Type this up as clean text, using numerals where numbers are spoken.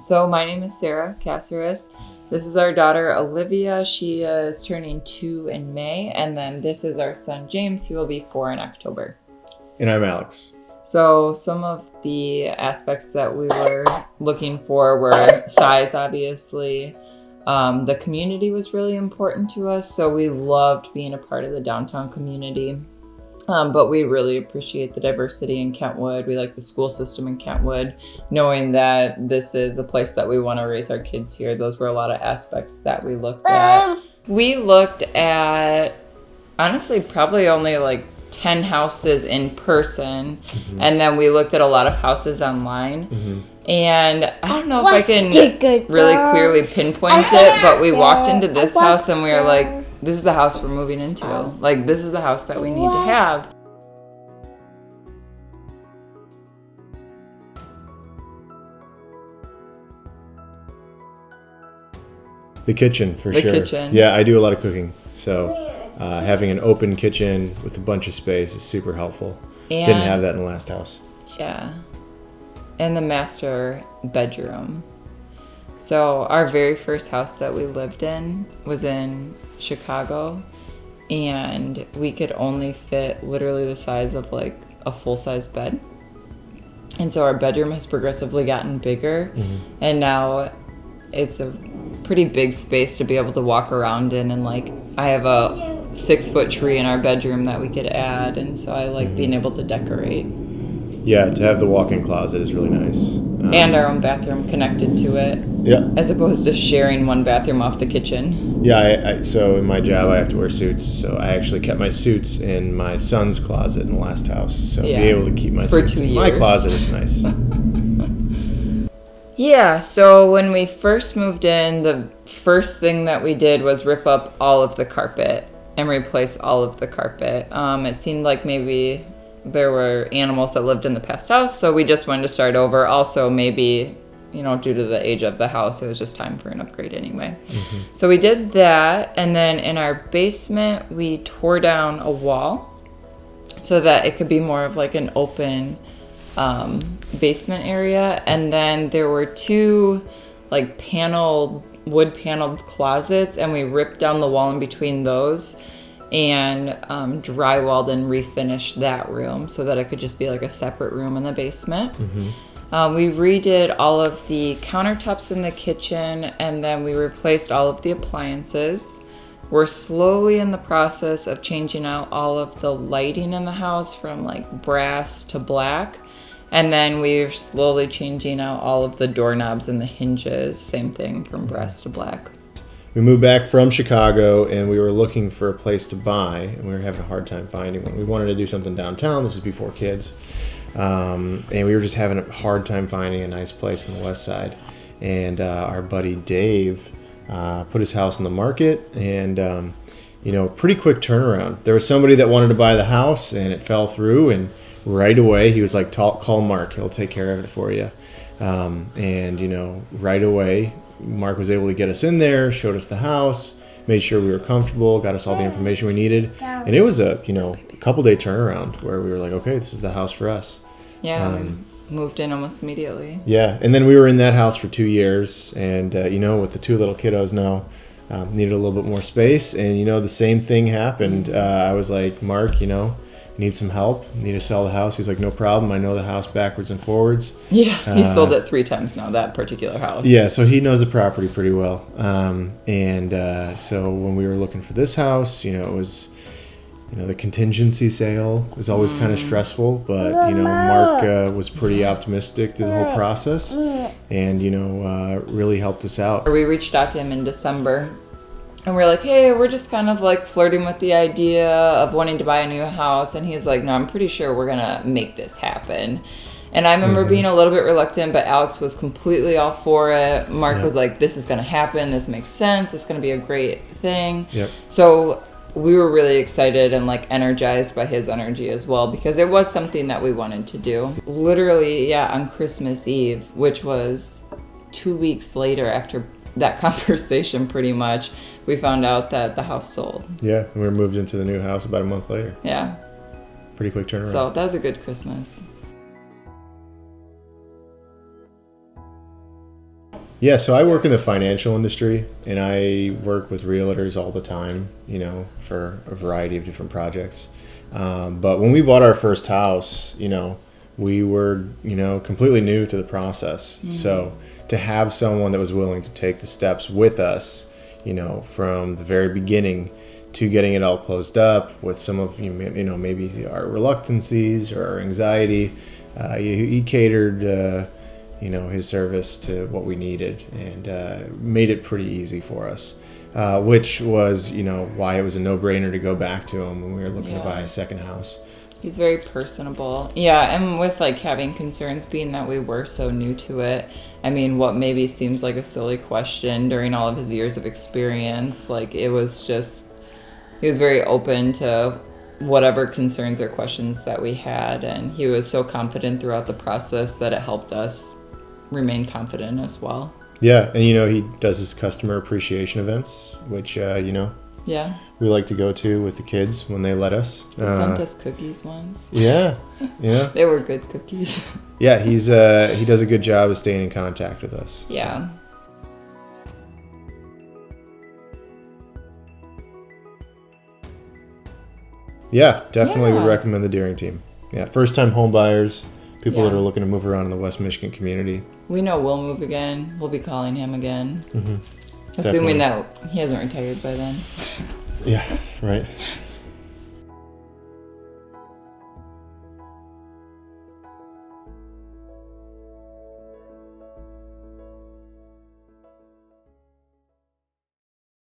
So my name is Sarah Caceres. This is our daughter Olivia. She is turning 2 in May. And then this is our son James. He will be 4 in October. And I'm Alex. So some of the aspects that we were looking for were size, obviously. The community was really important to us. So we loved being a part of the downtown community. But we really appreciate the diversity in Kentwood. We like the school system in Kentwood, knowing that this is a place that we want to raise our kids here. Those were a lot of aspects that we looked at. We looked at, honestly, probably only like 10 houses in person. Mm-hmm. And then we looked at a lot of houses online. Mm-hmm. And I don't know if I can really clearly pinpoint it, but we walked into this house and we were like, this is the house we're moving into. Like, this is the house that we need to have. The kitchen, for sure. The kitchen. Yeah, I do a lot of cooking. So having an open kitchen with a bunch of space is super helpful. And didn't have that in the last house. Yeah. And the master bedroom. So our very first house that we lived in was in Chicago, and we could only fit literally the size of like a full-size bed. And so our bedroom has progressively gotten bigger, and now it's a pretty big space to be able to walk around in. And like, I have a 6-foot tree in our bedroom that we could add, and so I like being able to decorate. Yeah, to have the walk-in closet is really nice. And our own bathroom connected to it. Yeah. As opposed to sharing one bathroom off the kitchen. Yeah, so in my job I have to wear suits, so I actually kept my suits in my son's closet in the last house. So being able to keep my suits in my closet is nice. Yeah, so when we first moved in, the first thing that we did was rip up all of the carpet and replace all of the carpet. It seemed like maybe there were animals that lived in the past house, so we just wanted to start over. Also, maybe, due to the age of the house, it was just time for an upgrade anyway. Mm-hmm. So we did that, and then in our basement, we tore down a wall so that it could be more of like an open basement area. And then there were 2 like wood paneled closets, and we ripped down the wall in between those and drywalled and refinished that room so that it could just be like a separate room in the basement. Mm-hmm. We redid all of the countertops in the kitchen, and then we replaced all of the appliances. We're slowly in the process of changing out all of the lighting in the house from like brass to black. And then we're slowly changing out all of the doorknobs and the hinges, same thing, from brass to black. We moved back from Chicago, and we were looking for a place to buy, and we were having a hard time finding one. We wanted to do something downtown. This is before kids. And we were just having a hard time finding a nice place on the west side. And our buddy Dave put his house on the market, and, pretty quick turnaround. There was somebody that wanted to buy the house, and it fell through, and right away he was like, call Mark. He'll take care of it for you. Right away, Mark was able to get us in there, showed us the house, made sure we were comfortable, got us all the information we needed. And it was a couple-day turnaround where we were like, okay, this is the house for us. Yeah, we moved in almost immediately. Yeah, and then we were in that house for 2 years. And, with the 2 little kiddos now, needed a little bit more space. And, the same thing happened. I was like, Mark, need some help, need to sell the house. He's like, no problem. I know the house backwards and forwards. Yeah, he's sold it 3 times now, that particular house. Yeah, so he knows the property pretty well. So when we were looking for this house, it was, the contingency sale was always kind of stressful, but, Mark was pretty optimistic through the whole process and, really helped us out. We reached out to him in December. And we're like, hey, we're just kind of like flirting with the idea of wanting to buy a new house. And he's like, no, I'm pretty sure we're going to make this happen. And I remember being a little bit reluctant, but Alex was completely all for it. Mark was like, this is going to happen. This makes sense. This is going to be a great thing. Yep. So we were really excited and like energized by his energy as well, because it was something that we wanted to do. Literally, on Christmas Eve, which was 2 weeks later after that conversation pretty much, we found out that the house sold. Yeah, and we were moved into the new house about a month later. Yeah. Pretty quick turnaround. So that was a good Christmas. Yeah, so I work in the financial industry, and I work with realtors all the time, for a variety of different projects. But when we bought our first house, we were, completely new to the process. Mm-hmm. So to have someone that was willing to take the steps with us, from the very beginning to getting it all closed up with some of, maybe our reluctancies or our anxiety, he catered, his service to what we needed, and made it pretty easy for us, which was, why it was a no-brainer to go back to him when we were looking to buy a second house. He's very personable. Yeah, and with having concerns being that we were so new to it, I mean, what maybe seems like a silly question during all of his years of experience, it was just, he was very open to whatever concerns or questions that we had, and he was so confident throughout the process that it helped us remain confident as well. Yeah, and he does his customer appreciation events, which we like to go to with the kids when they let us. He sent us cookies once. Yeah. They were good cookies. Yeah, he does a good job of staying in contact with us. Yeah. So. Yeah, definitely would recommend the Deering team. Yeah, first-time home buyers, people that are looking to move around in the West Michigan community. We know we'll move again. We'll be calling him again. Mm-hmm. Assuming that he hasn't retired by then. Yeah, right.